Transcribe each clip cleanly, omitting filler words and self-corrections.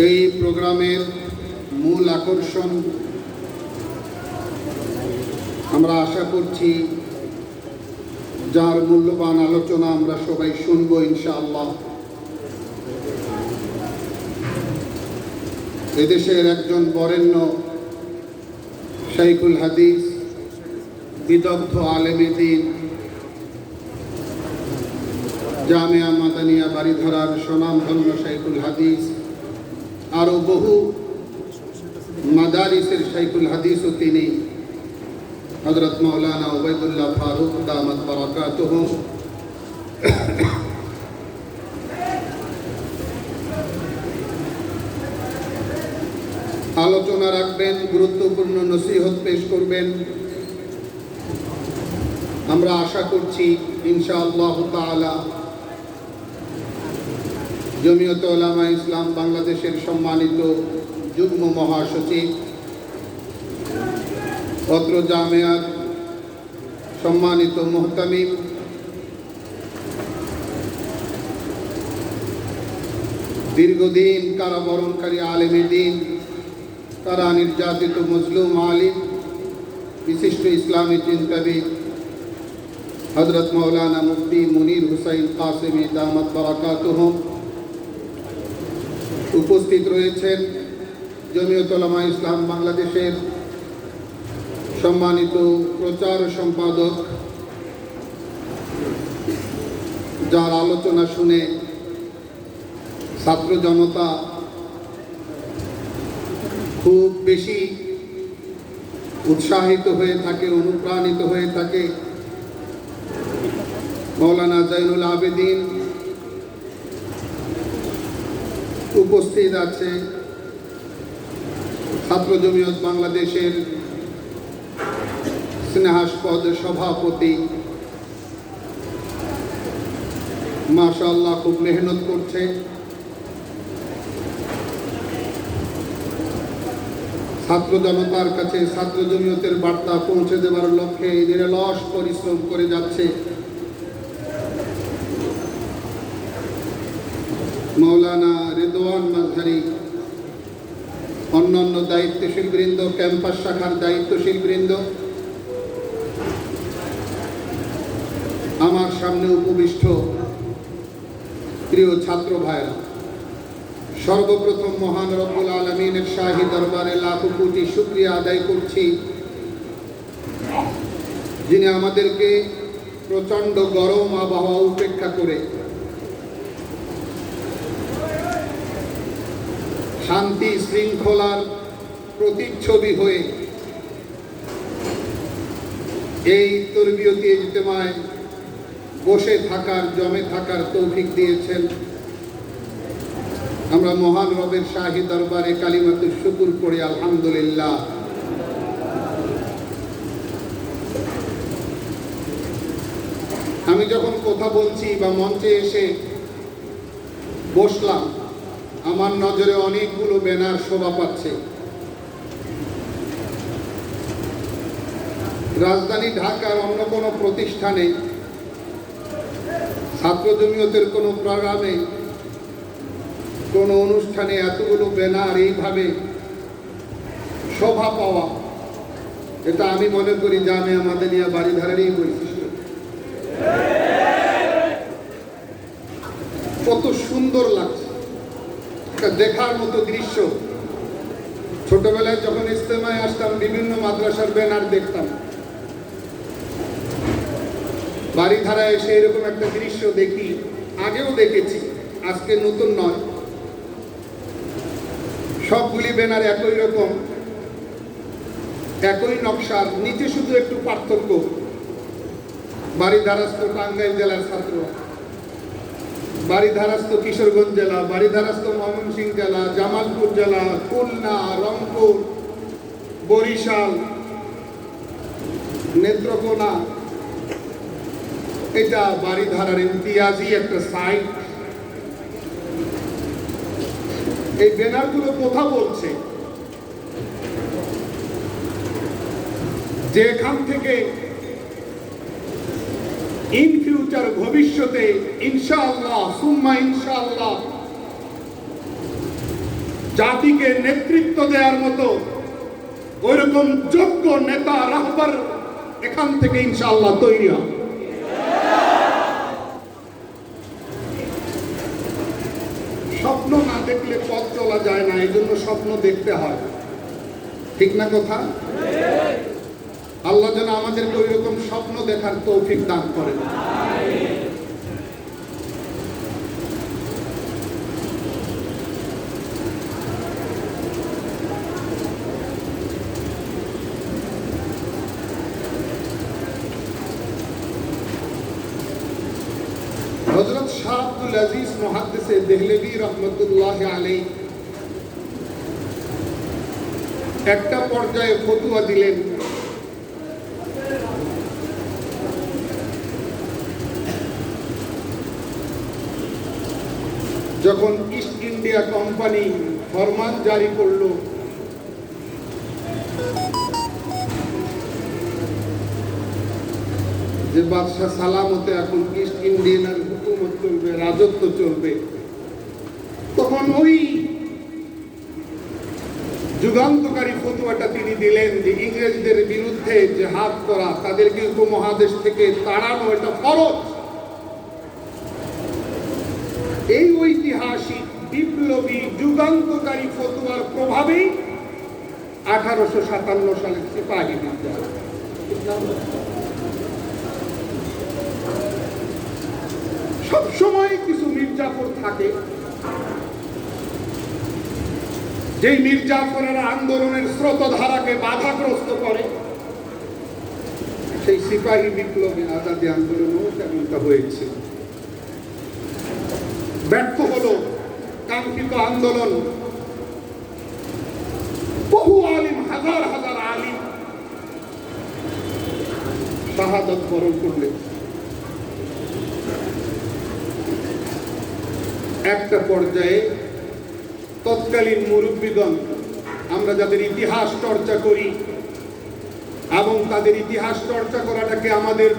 এই প্রোগ্রামের মূল আকর্ষণ আমরা আশা করছি যার মূল্যবান আলোচনা আমরা সবাই শুনব ইনশাআল্লাহ। এদেশের একজন বরেণ্য শাইখুল হাদিস, বিদগ্ধ আলেমে দ্বীন, জামিয়া মাদানিয়া বারিধারার স্বনামধন্য শাইখুল হাদিস, আরও বহু মাদারিসের শাইখুল হাদিসও তিনি হযরত মাওলানা উবাইদুল্লাহ ফারুক দামাত বারাকাতুহু। আলোচনা রাখবেন, গুরুত্বপূর্ণ নসিহত পেশ করবেন। আমরা আশা করছি ইনশাআল্লাহ তাআলা জমিয়তে উলামা ইসলাম বাংলাদেশের সম্মানিত যুগ্ম মহাসচিব, অত্র জামিয়ার সম্মানিত মুহতামিম, দীর্ঘদিন কারাবরণকারী আলেমে দ্বীন, কারা নির্যাতিত মজলুম আলিম, বিশিষ্ট ইসলামী চিন্তাবিদ হযরত মাওলানা মুফতি মুনির হুসাইন কাসেমি দামাত বারাকাতুহু, উপস্থিত রয়েছেন জমিয়তে উলামা ইসলাম বাংলাদেশের সম্মানিত প্রচার সম্পাদক, যার আলোচনা শুনে ছাত্র জনতা খুব বেশি উৎসাহিত হয়ে থাকে, অনুপ্রাণিত হয়ে থাকে। মাওলানা জাইনুল আবেদিন উপস্থিত আছে, ছাত্র জমিয়ত বাংলাদেশের স্নেহাস্পদ সভাপতি, মাশাআল্লাহ খুব মেহনত করছে। ছাত্র জনতার কাছে ছাত্র জমিয়তের বার্তা পৌঁছে দেওয়ার লক্ষ্যে নিরলস পরিশ্রম করে যাচ্ছে। মাওলানা রিদওয়ান মাজহারি, অন্যান্য দায়িত্বশীল বৃন্দ, ক্যাম্পাস শাখার দায়িত্বশীল বৃন্দ, আমার সামনে উপবিষ্ট প্রিয় ছাত্র ভাইরা, সর্বপ্রথম মহান রব্বুল আলামিনের শাহী দরবারে লাখো কোটি শুকরিয়া আদায় করছি, যিনি আমাদেরকে প্রচণ্ড গরম আবহাওয়া উপেক্ষা করে শান্তি শৃঙ্খলার প্রতিচ্ছবি হয়ে এই তরবিয়তি ইজতেমায় বসে থাকার, জমে থাকার তৌফিক দিয়েছেন। আমরা মহান রবের শাহী দরবারে কালিমাতুশ শুকর পড়ি আলহামদুলিল্লাহ। আমি যখন কথা বলছি বা মঞ্চে এসে বসলাম, আমার নজরে অনেকগুলো ব্যানার শোভা পাচ্ছে। রাজধানী ঢাকার অন্য কোনো প্রতিষ্ঠানে, ছাত্র জমিয়তের কোনো প্রোগ্রামে, কোনো অনুষ্ঠানে এতগুলো ব্যানার এইভাবে শোভা পাওয়া, এটা আমি মনে করি জামিয়া মাদানিয়া বারিধারারই বৈশিষ্ট্য। কত সুন্দর লাগছে, একটা দেখার মতো দৃশ্য। ছোটবেলায় যখন ইজতেমায় আসতাম, বিভিন্ন মাদ্রাসার ব্যানার দেখতাম, বারিধারায় এসে এরকম একটা দৃশ্য দেখি, আগেও দেখেছি, আজকে নতুন নয়। সবগুলি ব্যানার একই রকম, একই নকশার, নিচে শুধু একটু পার্থক্য। বারিধারাস্থ টাঙ্গাইল জেলার ছাত্র, বারিধারাস্থ কিশোরগঞ্জ জেলা, বারিধারাস্থ ময়মনসিংহ জেলা, জামালপুর জেলা, খুলনা, রংপুর, বরিশাল, নেত্রকোনা। এটা বারিধারার ইমতিয়াজি একটা সাইট। এই ব্যানারগুলো কথা বলছে, যেখান থেকে ইন ফিউচার, ভবিষ্যতে ইনশাআল্লাহ সুম্মা ইনশাআল্লাহ জাতিকে নেতৃত্ব দেওয়ার মতো ওইরকম যোগ্য নেতা রাহবার এখান থেকে ইনশাআল্লাহ তৈরি হবে। স্বপ্ন না দেখলে পথ চলা যায় না, এই জন্য স্বপ্ন দেখতে হয়, ঠিক না কথা? আল্লাহ যেন আমাদেরকে ওই রকম স্বপ্ন দেখার তৌফিক দান করেন। হযরত শাহ আব্দুল আজিজ মুহাদ্দিসে দেহলভী রহমতুল্লাহ আলাইহি একটা পর্যায়ে ফতোয়া দিলেন, যখন ইস্ট ইন্ডিয়া কোম্পানি ফরমান জারি করলো যে বাদশাহ সালামতে এখন ইস্ট ইন্ডিয়ান হুকুমত চলবে, রাজত্ব চলবে, তখন ওই যুগান্তকারী ফতোয়াটা তিনি দিলেন যে ইংরেজদের বিরুদ্ধে জিহাদ করা, তাদেরকে উপমহাদেশ থেকে তাড়ানো এটা ফরজ। এই ঐতিহাসিক বিপ্লবী যুগান্তকারী ফতোয়ার প্রভাবেই 1857 সালে সিপাহী বিদ্রোহ। সবসময় কিছু মির্জাফর থাকে, যেই মির্জাফরের আন্দোলনের স্রোতধারাকে বাধাগ্রস্ত করে। সেই সিপাহী বিপ্লবী আজাদী আন্দোলনও তেমনটা হয়েছে। ব্যর্থ হলো কাঙ্ক্ষিত আন্দোলন, বহু আলিম, হাজার হাজার আলিম শাহাদাত বরণ করলেন। একটা পর্যায়ে তৎকালীন মুরব্বীগণ, আমরা যাদের ইতিহাস চর্চা করি এবং তাদের ইতিহাস চর্চা করাটাকে আমাদের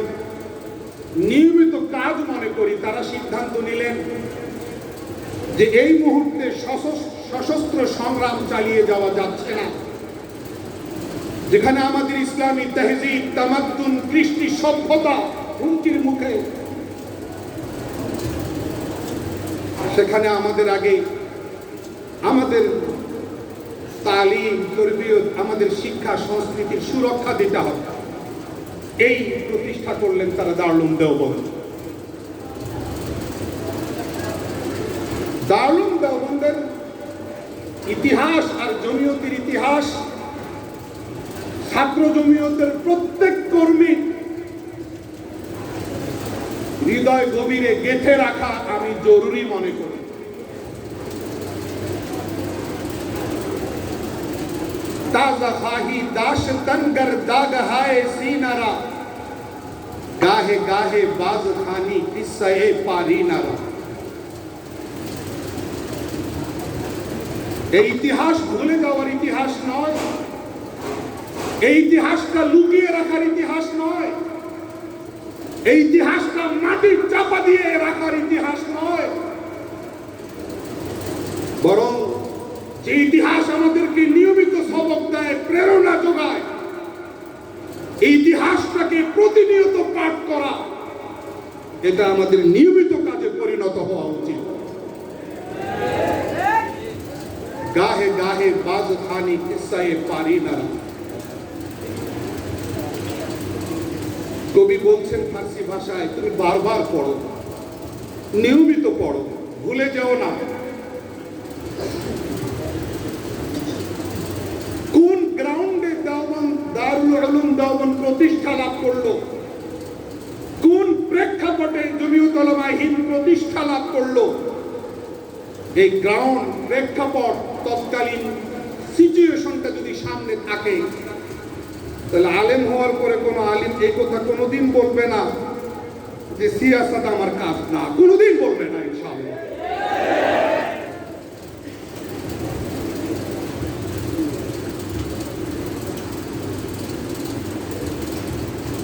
নিয়মিত কাজ মনে করি, তারা সিদ্ধান্ত নিলেন যে এই মুহূর্তে সশস্ত্র সংগ্রাম চালিয়ে যাওয়া যাচ্ছে না। যেখানে আমাদের ইসলামী তাহজিব, তামাদ্দুন, কৃষ্টি সভ্যতা হুমকির মুখে, সেখানে আমাদের আগে আমাদের তালিম, তরবিয়ত, আমাদের শিক্ষা সংস্কৃতির সুরক্ষা দিতে হবে। এই প্রতিষ্ঠা করলেন তারা দারুল দেওবন্দ। দারুল দেওবন্দের ইতিহাস আর জমিয়তের ইতিহাস ছাত্র জমিয়তের প্রত্যেক কর্মী হৃদয় গভীরে গেঁথে রাখা আমি জরুরি মনে করি। তাজা খাহি দাশ তনগর দাগ হায় সিনারা, গাহে গাহে বাজ খানি কিসসায়ে পারিনারা। এই ইতিহাস ভুলে যাওয়ার ইতিহাস নয়, এই ইতিহাসটা লুকিয়ে রাখার ইতিহাস নয়, এই ইতিহাসটা মাটির চাপা দিয়ে রাখার ইতিহাস নয়, বরং যে ইতিহাস আমাদেরকে নিয়মিত সবক দেয়, প্রেরণা যোগায়, এই ইতিহাসটাকে প্রতিনিয়ত পাঠ করা, এটা আমাদের নিয়মিত কাজে পরিণত হওয়া উচিত। গাহে গাহে বাজ খানি কিসসায়ে পারিনারা। কবি বলছেন ফার্সি ভাষায়, তুমি বারবার পড়ো, নিয়মিত পড়ো, ভুলে যাও না। কোন গ্রাউন্ডে দারুল উলুম দেওবন্দ প্রতিষ্ঠা লাভ করলো, কোন প্রেক্ষাপটে জমিয়ত উলামা হিন্দ প্রতিষ্ঠা লাভ করলো, এই গ্রাউন্ড, প্রেক্ষাপট, তৎকালীন সিচুয়েশনটা যদি সামনে থাকে, তাহলে আলেম হওয়ার পরে কোনো আলিম এই কথা কোনোদিন বলবে না যে সিয়াসত আমার কাজ না, কোনোদিন বলবে না ইনশাআল্লাহ।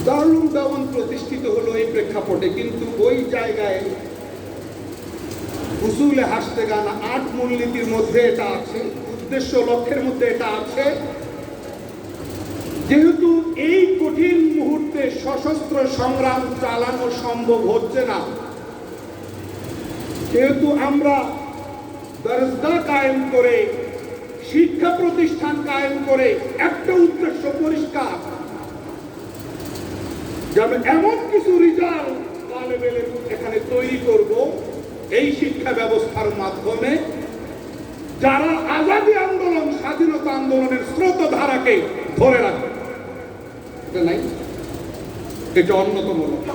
দারুল দেওবন্দ প্রতিষ্ঠিত হলো এই প্রেক্ষাপটে, কিন্তু ওই জায়গায় উসুলে হাসতে গান 8 মূলনীতির মধ্যে এটা আছে, উদ্দেশ্য লক্ষ্যের মধ্যে এটা আছে। যেহেতু এই কঠিন মুহূর্তে সশস্ত্র সংগ্রাম চালানো সম্ভব হচ্ছে না, যেহেতু আমরা দরজা কায়েম করে, শিক্ষা প্রতিষ্ঠান কায়েম করে একটা উদ্দেশ্য পরিষ্কার, যে আমরা এমন কিছু রিজাল্ট এখানে তৈরি করব এই শিক্ষা ব্যবস্থার মাধ্যমে, যারা আজাদী আন্দোলন, স্বাধীনতা আন্দোলনের স্রোতধারাকে ধরে রাখবে। এটা নাই, এটা অন্যতম লক্ষ্য।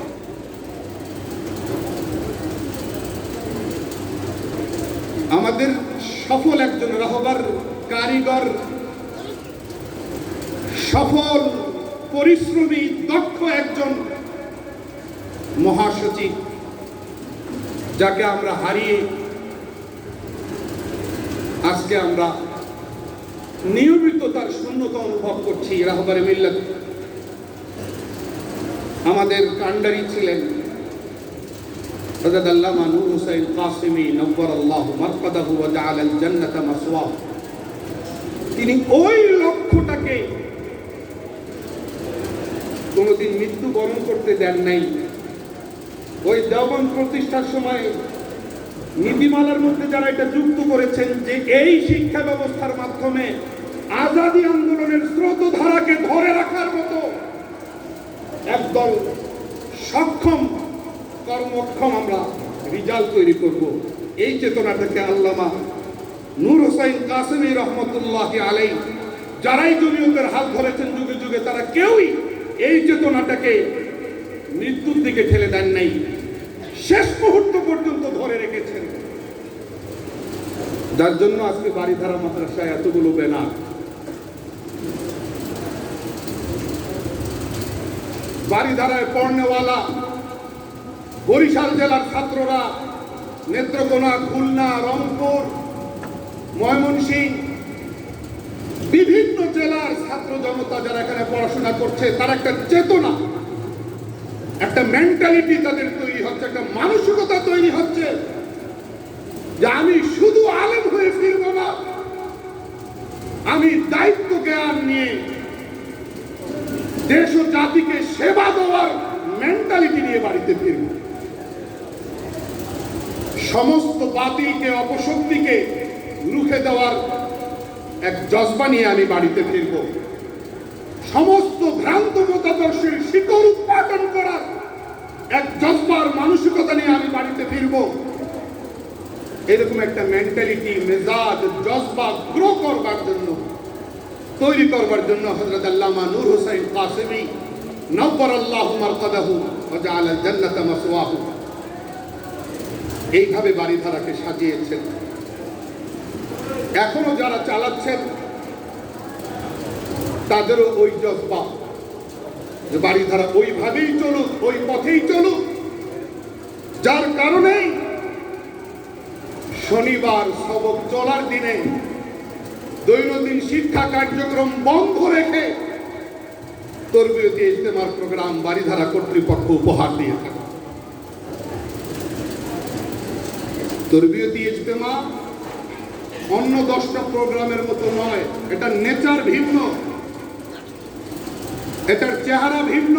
আমাদের সফল একজন রাহবার, কারিগর, সফল পরিশ্রমী, দক্ষ একজন মহাসচিব, যাকে আমরা হারিয়ে আজকে আমরা নিয়মিত তার শূন্যতা অনুভব করছি। রাহবারে মিল্লাত আমাদের কান্ডারি ছিলেন হযরত আল্লামা নূর হোসেন কাসেমী নব্বরাল্লাহু মারকাদাহু ওয়া জাআলাল জান্নাতা মাসওয়াহু। তিনি ওই লক্ষ্যটাকে কোনোদিন মৃত্যুবরণ করতে দেন নাই। ওই দেওবন্দ প্রতিষ্ঠার সময় নীতিমালার মধ্যে যারা এটা যুক্ত করেছেন যে এই শিক্ষা ব্যবস্থার মাধ্যমে আজাদী আন্দোলনের স্রোতধারাকে ধরে রাখার মতো একদল সক্ষম, কর্মক্ষম আমরা রিজাল্ট তৈরি করব, এই চেতনাটাকে আল্লামা নূর হোসেন কাসেমী রহমতুল্লাহি আলাইহি, যারাই জমিয়তের হাত ধরেছেন যুগে যুগে, তারা কেউই এই চেতনাটাকে মৃত্যুর দিকে ঠেলে দেন নাই, শেষ মুহূর্ত পর্যন্ত ধরে রেখেছেন। যার জন্য আজকে বাড়িধারা মাদ্রাসায় এতগুলো ব্যানার। বাড়িধারায় পড়নেওয়ালা বরিশাল জেলার ছাত্ররা, নেত্রকোনা, খুলনা, রংপুর, ময়মনসিংহ, বিভিন্ন জেলার ছাত্র জনতা যারা এখানে পড়াশোনা করছে, তার একটা চেতনা, একটা মেন্টালিটি তাদের তৈরি হচ্ছে, একটা মানসিকতা তৈরি হচ্ছে যে আমি শুধু আলেম হয়ে ফিরব না, আমি দায়িত্ব জ্ঞান নিয়ে দেশ ও জাতিকে সেবা দেওয়ার মেন্টালিটি নিয়ে বাড়িতে ফিরব। সমস্ত বাতিলকে, অপশক্তিকে রুখে দেওয়ার এক জজবা নিয়ে আমি বাড়িতে ফিরব। সমস্ত ভ্রান্ত মতাদর্শের শিকড় উৎপাদন করার এক জজবার মানসিকতা নিয়ে আমি বাড়িতে ফিরব। এরকম একটা মেন্টালিটি, মেজাজ, জজবা গ্রো করবার জন্য, তৈরি করবার জন্য হযরত আল্লামা নূর হোসেন কাসেমী নব্বরাল্লাহু মারকাদাহু ওয়া জাআলাল জান্নাতা মাসওয়াহু এইভাবে বাড়িধারাকে সাজিয়েছেন। এখনো যারা চালাচ্ছেন তাদেরও ওই জজবা, যে বাড়িধারা ওইভাবেই চলুক, ওই পথেই চলুক। যার কারণে শনিবার সবক চলার দিনে দৈনন্দিন শিক্ষা কার্যক্রম বন্ধ রেখে তরবিয়তি ইজতেমার প্রোগ্রাম বাড়িধারা কর্তৃপক্ষ উপহার দিয়ে থাকে। তরবিয়তি ইজতেমা অন্য 10টা প্রোগ্রামের মতো নয়, এটা নেচার ভিন্ন, এটার চেহারা ভিন্ন।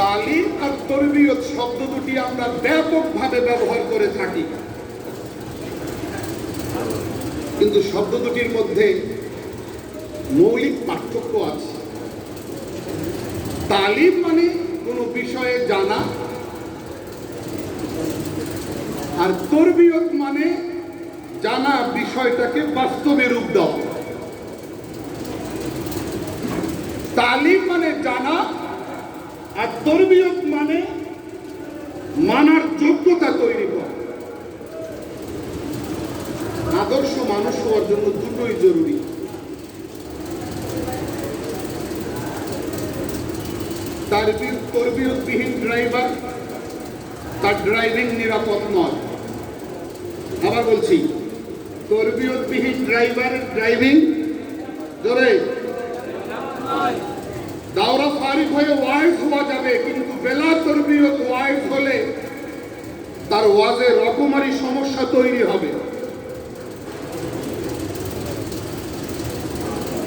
তালিম আর তরবিয়ত শব্দ দুটি আমরা ব্যাপকভাবে ব্যবহার করে থাকি, কিন্তু শব্দ দুটির মধ্যে মৌলিক পার্থক্য আছে। তালিম মানে কোনো বিষয়ে জানা, আর তরবিয়ত মানে জানা বিষয়টাকে বাস্তবে রূপ দেওয়া। তালিম মানে জানা, আর তরবিয়ত মানে মানার যোগ্যতা তৈরি করা। আদর্শ মানুষ হওয়ার জন্য দুটোই জরুরি। তরবিয়তবিহীন ড্রাইভার, তার ড্রাইভিং নিরাপদ নয়। আবার বলছি, তরবিয়তবিহীন ড্রাইভারের ড্রাইভিং জোরে দাওরা ফারিক হয়ে ওয়াইজ হওয়া যাবে, কিন্তু বেলা তরবিয়ত ওয়াইজ হলে তার ওয়াজে রকমারি সমস্যা তৈরি হবে।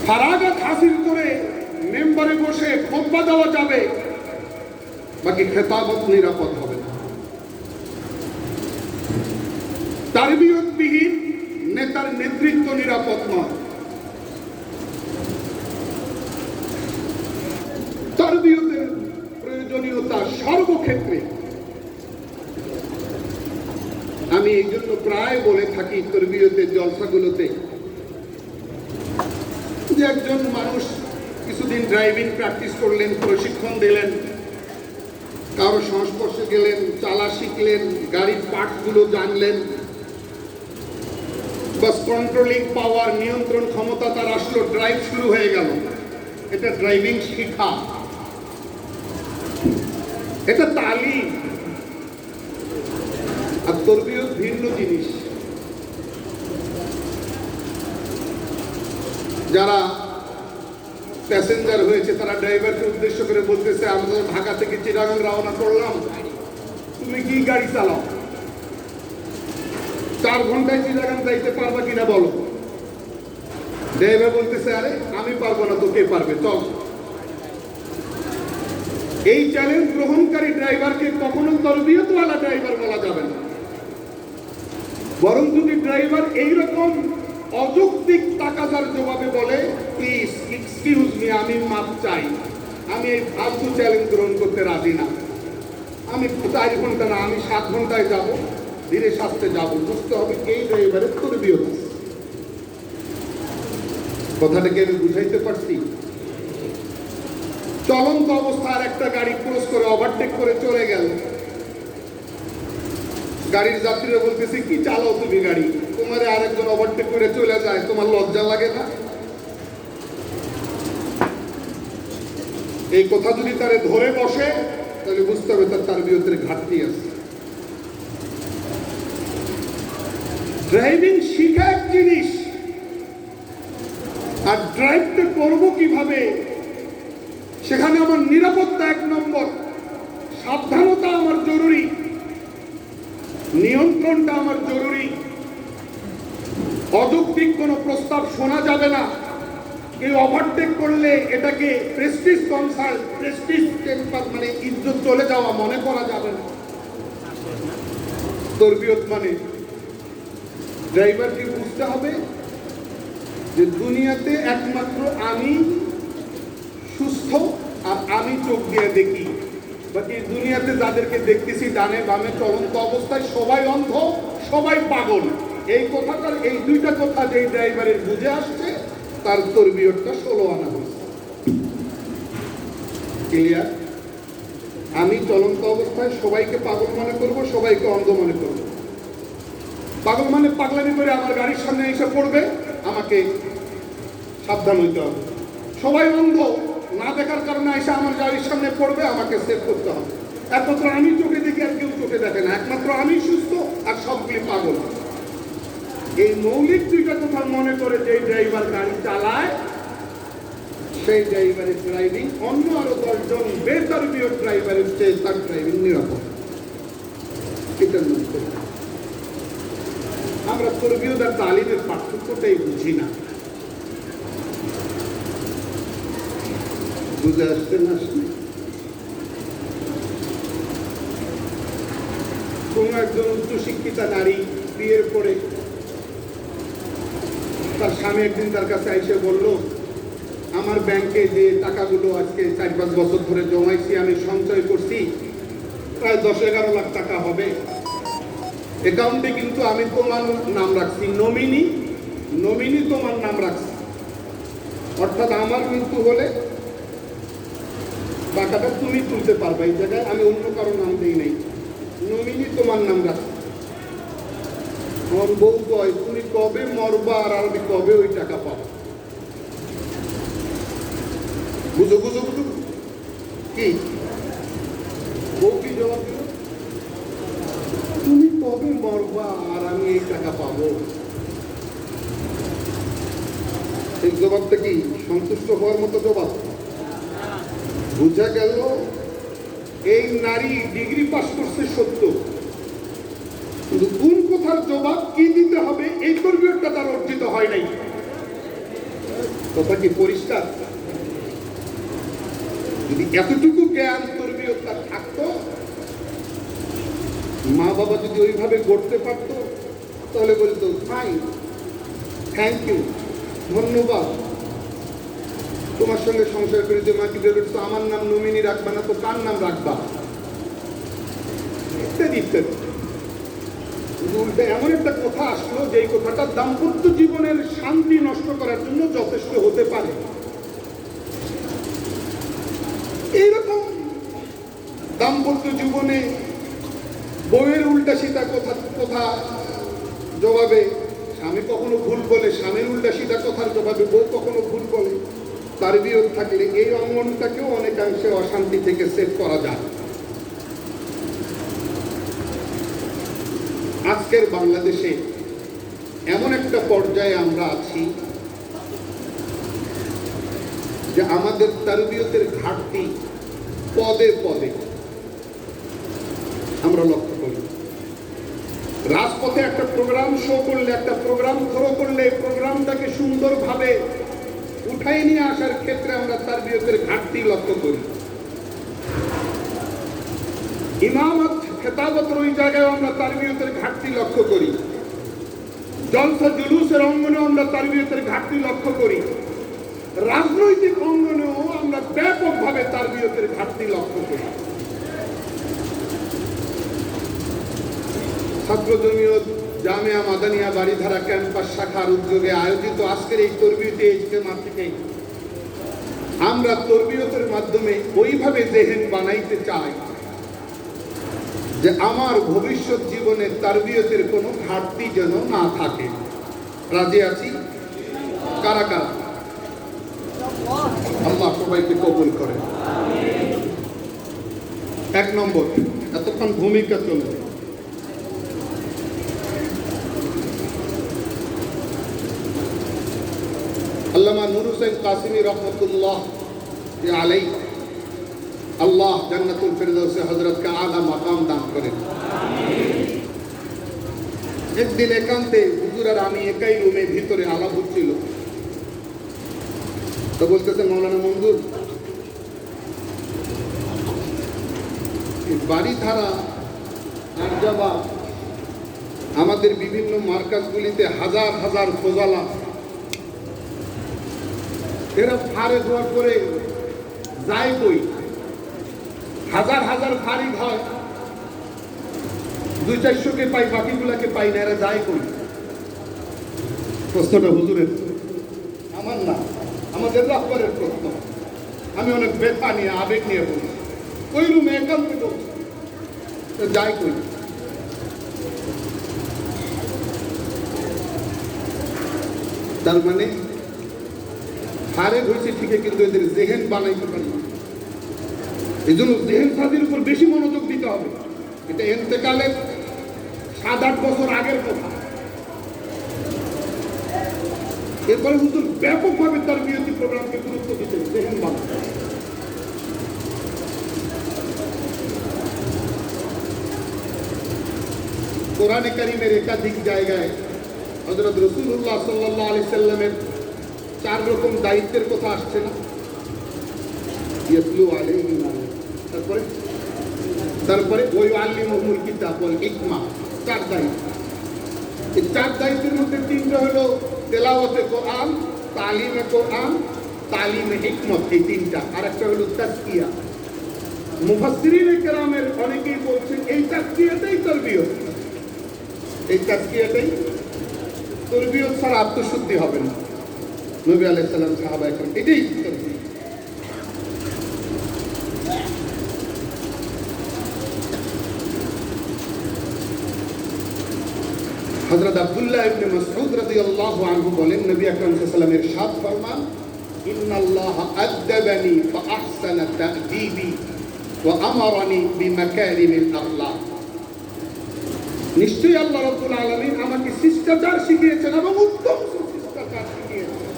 ফারাগাত হাসিল করে মেম্বারে বসে খুতবা দেওয়া যাবে, বাকি খেতাবত নিরাপদ হবে না। তারবিয়তবিহীন নেতার নেতৃত্ব নিরাপদ নয়। তারবিয়তের প্রয়োজনীয়তা সর্বক্ষেত্রে। আমি এই জন্য প্রায় বলে থাকি তারবিয়তের জলসাগুলোতে, যে একজন মানুষ কিছুদিন ড্রাইভিং প্র্যাকটিস করলেন, প্রশিক্ষণ দিলেন, কারো সংস্পর্শে গেলেন, চালা শিখলেন, গাড়ির পার্টসগুলো জানলেন, বাস কন্ট্রোলিং পাওয়ার, নিয়ন্ত্রণ ক্ষমতা তার আসলো, ড্রাইভ শুরু হয়ে গেল। এটা ড্রাইভিং শিখা, এটা তালিম। আর তারবিয়ত ভিন্ন জিনিস। যারা প্যাসেঞ্জার হয়েছে তারা ড্রাইভারকে উদ্দেশ্য করে বলতেছে, আমরা ঢাকা থেকে চিটাগাং রওনা করলাম, তুমি কি গাড়ি চালাও, 4 ঘন্টায় চিটাগাং যাইতে পারবা কিনা বলো। ড্রাইভার বলতেছে, আরে আমি পারবো না, তো কে পারবে, চল। এই চ্যালেঞ্জ গ্রহণকারী ড্রাইভারকে কখনো তারবিয়তওয়ালা ড্রাইভার বলা যাবে না। বরং যদি ড্রাইভার এইরকম অযৌক্তিক তাকাজার জবাবে বলে, প্লিজ এক্সকিউজ মি, আমি মাপ চাই, আমি এই ফালতু চ্যালেঞ্জ গ্রহণ করতে রাজি না, আমি 4 ঘন্টা না, আমি 7 ঘন্টায় যাব, ধীরে সাথে যাব, বুঝতে হবে এই ড্রাইভারের তারবিয়ত আছে। কথাটাকে আমি বুঝাইতে পারছি? চলন্ত অবস্থার একটা গাড়ি ক্রস করে ওভারটেক করে চলে গেল, গাড়ির যাত্রীরা বলতেছে, কি চালাও তুমি গাড়ি, তোমার আরেকজন ওভারটেক করে চলে যায়, তোমার লজ্জা লাগে না? এই কথা যদি তারে ধরে বসে, তাহলে বুঝতে হবে তার তারবিয়তের ঘাটতি আছে। ড্রাইভিং শিখা এক জিনিস, আর ড্রাইভটা করবো কিভাবে, সেখানে আমার নিরাপত্তা 1 নম্বর, সাবধানতা আমার জরুরি, নিয়ন্ত্রণটা আমার জরুরি। অযৌক্তিক কোনো প্রস্তাব শোনা যাবে না। কেউ ওভারটেক করলে এটাকে প্রেস্টিজ কনসাল্ট, প্রেস্টিজ টেম্পার, মানে ইজ্জত চলে যাওয়া মনে করা যাবে না। তারবিয়ত মানে ড্রাইভারকে বুঝতে হবে যে দুনিয়াতে একমাত্র আমি সুস্থ, আর আমি চোখ দিয়ে দেখি, বাকি দুনিয়াতে যাদেরকে দেখতেছি ডানে বামে চলন্ত অবস্থায় সবাই অন্ধ, সবাই পাগল। এই কথাটার, এই 2টা কথা যেই ড্রাইভারের বুঝে আসছে, তার তারবিয়তটা 16 আনা হয়েছে। ক্লিয়ার? আমি চলন্ত অবস্থায় সবাইকে পাগল মনে করব, সবাইকে অন্ধ মনে করব। পাগল মানে পাগলামি করে আমার গাড়ির সামনে এসে পড়বে, আমাকে সাবধান হইতে হবে। সবাই অন্ধ, না দেখার কারণে এসে আমার গাড়ির সামনে পড়বে, আমাকে সেভ করতে হবে। একমাত্র আমি চোখে দেখি, আর কেউ চোখে দেখে না। একমাত্র আমি সুস্থ, আর সবগুলি পাগল। এই মৌলিক 2টা কথা মনে করে যে ড্রাইভার গাড়ি চালায়, সেই ড্রাইভারের ড্রাইভিং অন্য আরো 10 জন বেতারবিয়ত ড্রাইভারের চেয়ে তার ড্রাইভিং নিরাপদ। এটার মধ্যে আমরা তারবিয়ত আর তালিমের পার্থক্যটাই বুঝি না। বুঝে আসতে না আসলে কোন একজন উচ্চশিক্ষিতা নারী বিয়ের পরে তার স্বামী একদিন তার কাছে এসে বলল, আমার ব্যাংকে যে টাকাগুলো আজকে 4-5 বছর ধরে জমাইছি, আমি সঞ্চয় করছি, প্রায় 10-11 লাখ টাকা হবে। অ্যাকাউন্টে কিন্তু আমি তোমার নাম রাখছি, নমিনি তোমার নাম রাখছি, অর্থাৎ আমার মৃত্যু হলে টাকাটা তুমি তুলতে পারবে। এই জায়গায় আমি অন্য কারো নাম দিই নাই, নমিনি তোমার নাম রাখছি। আমার বউ কয়, তুমি কবে মরবা আর আমি কবে ওই টাকা পাবো? বুঝো বুঝো বুঝো কি বউ কি জবাব দিল? তুমি কবে মরবা আর আমি এই টাকা পাবো? এই জবাবটা কি সন্তুষ্ট হওয়ার মতো জবাব? বুঝা গেল এই নারী ডিগ্রি পাস করছে সত্য, কথার জবাব কি দিতে হবে এই তরবিয়তটা তার অর্জিত হয় নাই। কথা কি পরিষ্কার? যদি এতটুকু জ্ঞান তরবিয়ত তার থাকতো, মা বাবা যদি ওইভাবে গড়তে পারতো, তাহলে বলতো ফাইন, থ্যাংক ইউ, ধন্যবাদ, তোমার সঙ্গে সংসার করে যে মাকে বেরোচ্ছ, আমার নাম নমিনি রাখবা না তো কার নাম রাখবা, ইত্যাদি ইত্যাদি। উল্টে এমন একটা কথা আসলো যে এই কথাটা দাম্পত্য জীবনের শান্তি নষ্ট করার জন্য যথেষ্ট হতে পারে। এইরকম দাম্পত্য জীবনে বউয়ের উল্টা সিধা কথা জবাবে স্বামী কখনো ভুল বলে, স্বামীর উল্টা সিধা কথার জবাবে বউ কখনো ভুল বলে, তারবিয়ত থাকলে এই অঙ্গনটাকেও অনেকাংশে অশান্তি থেকে সেভ করা যায়। আজকের বাংলাদেশে এমন একটা পর্যায়ে আমরা আছি যে আমাদের তারবিয়তের ঘাটতি পদে পদে আমরা লক্ষ্য করি। রাজপথে একটা প্রোগ্রাম শো করলে, একটা প্রোগ্রাম থ্রো করলে, প্রোগ্রামটাকে সুন্দরভাবে উঠাই নিয়ে আসার ক্ষেত্রে আমরা তারবিয়তের ঘাটতি লক্ষ্য করি। ইমামত খেতাবতের ওই জায়গায় আমরা তারবিয়তের ঘাটতি লক্ষ্য করি। জলসা জুলুসের অঙ্গনেও আমরা তারবিয়তের ঘাটতি লক্ষ্য করি। রাজনৈতিক অঙ্গনেও আমরা ব্যাপকভাবে তারবিয়তের ঘাটতি লক্ষ্য করি। ছাত্র জমিয়ত জামিয়া মাদানিয়া বাড়িধারা ক্যাম্পাস শাখার উদ্যোগে আয়োজিত আজকের এই তরবিয়তে ইজতেমা থেকে আমরা তরবিয়তের মাধ্যমে ওইভাবে জেহেন বানাইতে চাই যে আমার ভবিষ্যৎ জীবনে তারবিয়তের কোনো ঘাটতি যেন না থাকে। রাজি আছি? কারা কারা? আল্লাহ সবাইকে কবুল করে। এক নম্বর, এতক্ষণ ভূমিকা চলবে। আল্লামা নুর হোসেন কাসিমি রহমতুল্লাহ আলাইহি, আল্লাহ জান্নাতুল ফিরদাউসে হযরতকে আলা মাকাম দান করেন। একদিন একান্তে হুজুর আর আমি একাই রুমে ভিতরে আলাপ হচ্ছিল, তো বলতেছে মৌলানা মঞ্জুর, বাড়িধারা আরজাবা আমাদের বিভিন্ন মার্কাজগুলিতে হাজার হাজার ফোজালা, এরা ফারেক হওয়ার পরে যায় কই? হাজার হাজার ফারিক হয়, 200-400কে পাই, বাকিগুলাকে পাই না, এরা যায় কই? প্রশ্নটা হুজুরের, আমার না, আমাদের রাহবারের প্রশ্ন। আমি অনেক ব্যথা নিয়ে, আবেগ নিয়ে বলি, ওই রুমে একান্তে যায় কই? তার মানে ফারেক হয়েছে ঠিকই, কিন্তু এদের জেহেন বানাইতে পারি। এই জন্য জেহেন সাদির উপর বেশি মনোযোগ দিতে হবে। এটা এন্তেকালের 7-8 বছর আগের কথা। এরপরে হুজুর ব্যাপকভাবে তারবিয়তি প্রোগ্রামকে গুরুত্ব দিতে, জেহেন বানাতে। কোরআনে কারীমের একাধিক জায়গায় হযরত রাসূলুল্লাহ সাল্লাল্লাহু আলাইহি সাল্লামের 4 রকম দায়িত্বের কথা আসছে না? ইয়াতলু আলাইহিম, তারপরে ওই আল্লিমুহুল কিতাব ওয়াল হিকমা, 4 দায়িত্ব। এই 4 দায়িত্বের মধ্যে 3টা হলো তেলাওয়াতে কোরআন, তালিমে কোরআন, তালিমে হিকমত, এই 3টা। আর একটা হলো তাজকিয়া। মুফাসসিরিনে কেরামের অনেকেই বলছেন এই তাজকিয়াটাই তারবিয়ত। এই তাজকিয়াটাই তারবিয়ত ছাড়া আত্মশুদ্ধি হবে না। নবী আলাইহিস সালাম, সাহাবায়ে কেরাম, এটাই তারবিয়ত। হযরত আব্দুল্লাহ ইবনে মাসউদ রাদিয়াল্লাহু আনহু বলেন, নবী আকরাম সাল্লাল্লাহু আলাইহি ওয়াসাল্লাম ইরশাদ ফরমান, ইন্নাল্লাহা আদদাবানি ফাআহসানা তা'দীবি ওয়া আমারানি বিমাকারিমিল আখলাক। নিশ্চয়ই আল্লাহ রাব্বুল আলামিন আমাকে শিষ্টাচার শিখিয়েছেন এবং উত্তম শিষ্টাচার শিখিয়েছেন।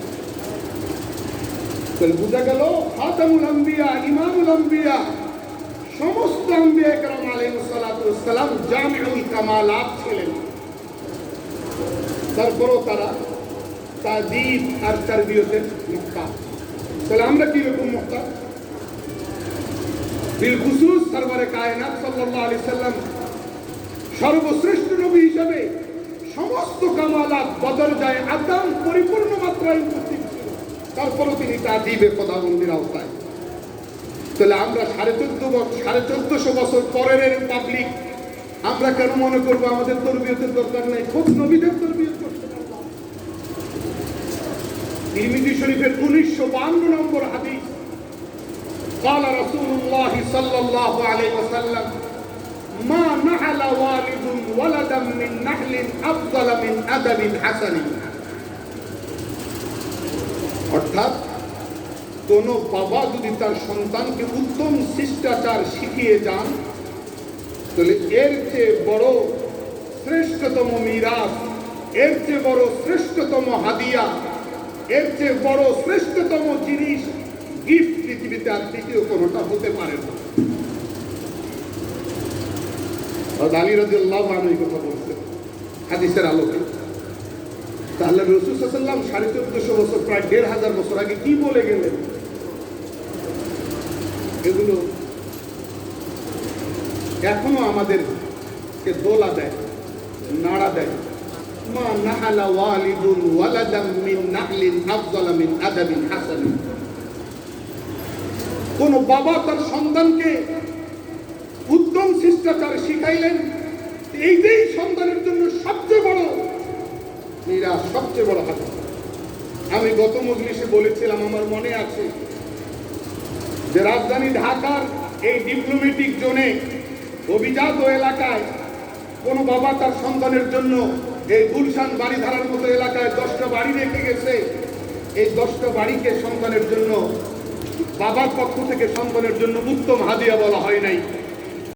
তাহলে বোঝা গেল খাতামুল আম্বিয়া, ইমামুল আম্বিয়া, সমস্ত আম্বিয়া কেরাম আলাইহিস সালাতু ওয়াস সালাম জামিউল কামালাত ছিলেন। তারপরও তারা তাদিব আর তারবিয়তের মুহতাজ। তাহলে আমরা কিরকম মুহতাজ? বিল খুসুস সরওয়ারে কায়নাত সাল্লাল্লাহু আলাইহি সাল্লাম সর্বশ্রেষ্ঠ নবী হিসেবে সমস্ত কামালাত বদরজায় আদম পরিপূর্ণ মাত্রায় উপস্থিত ছিল, তারপরও তিনি তাদিবে খোদাবন্দির আওতায়। তাহলে আমরা 1450 বছর পরের পাবলিক আমরা কেন মনে করবো আমাদের তরবিয়তের দরকার নাই? খুব নবীদের তরবিয়ত করতে পারলাম। তিরমিজি শরীফের 1952 নম্বর হাদিস, قال رسول الله صلى الله عليه وسلم ما نحل والد ولدا من نحل أفضل من أدب حسن। অর্থাৎ কোন বাবা যদি তার সন্তানকে উত্তম শিষ্টাচার শিখিয়ে যান, তাহলে এর চেয়ে বড় শ্রেষ্ঠতম মিরাস, এর চেয়ে বড় শ্রেষ্ঠতম হাদিয়া, এর চেয়ে বড় শ্রেষ্ঠতম জিনিস গিফট পৃথিবীতে আর দ্বিতীয় কোনোটা হতে পারে না। আলী রাদিয়াল্লাহু আনহু এই কথা বলছেন হাদিসের আলোকে। তাহলে রাসূল সাল্লাল্লাহু আলাইহি ওয়াসাল্লাম 1450 বছর, প্রায় 1500 বছর আগে কি বলে গেলেন? এগুলো এখনো আমাদেরকে দোলা দেয়, নাড়া দেয়। মা নাহালা ওয়ালিদুন ওয়ালাদাম মিন নাহলিন আফদালা মিন আদাবিন হাসান। কোন বাবা তার সন্তানকে উত্তম শিষ্টাচার শিখাইলেন, এইটাই সন্তানের জন্য সবচেয়ে বড় নিরাশ, সবচেয়ে বড় হাত। আমি গত মজলিসে বলেছিলাম, আমার মনে আছে যে রাজধানী ঢাকার এই ডিপ্লোম্যাটিক জোনে অভিজাত এলাকায় কোন বাবা তার সন্তানের জন্য এই গুলশান বাড়িধারার মতো এলাকায় 10টা বাড়ি রেখে গেছে। এই 10টা বাড়িকে সন্তানের জন্য বাবার পক্ষ থেকে সন্তানের জন্য উত্তম হাদিয়া বলা হয় নাই,